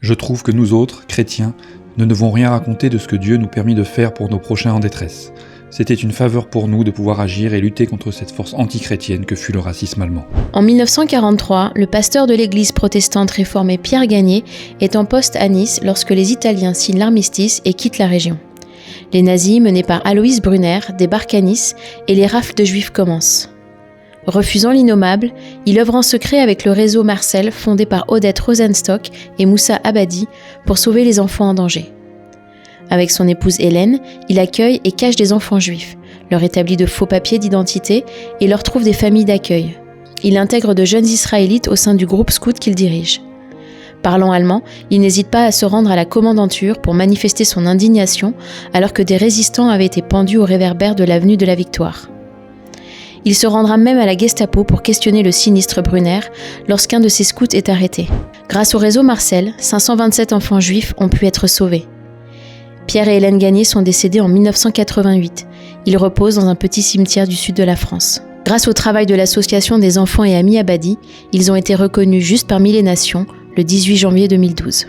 Je trouve que nous autres, chrétiens, ne devons rien raconter de ce que Dieu nous permit de faire pour nos prochains en détresse. C'était une faveur pour nous de pouvoir agir et lutter contre cette force antichrétienne que fut le racisme allemand. En 1943, le pasteur de l'église protestante réformée Pierre Gagné est en poste à Nice lorsque les Italiens signent l'armistice et quittent la région. Les nazis, menés par Alois Brunner, débarquent à Nice et les rafles de juifs commencent. Refusant l'innommable, il œuvre en secret avec le réseau Marcel fondé par Odette Rosenstock et Moussa Abadi pour sauver les enfants en danger. Avec son épouse Hélène, il accueille et cache des enfants juifs, leur établit de faux papiers d'identité et leur trouve des familles d'accueil. Il intègre de jeunes Israélites au sein du groupe scout qu'il dirige. Parlant allemand, il n'hésite pas à se rendre à la commandanture pour manifester son indignation alors que des résistants avaient été pendus au réverbère de l'avenue de la Victoire. Il se rendra même à la Gestapo pour questionner le sinistre Brunner lorsqu'un de ses scouts est arrêté. Grâce au réseau Marcel, 527 enfants juifs ont pu être sauvés. Pierre et Hélène Gagné sont décédés en 1988. Ils reposent dans un petit cimetière du sud de la France. Grâce au travail de l'association des enfants et amis Abadi, ils ont été reconnus juste parmi les nations le 18 janvier 2012.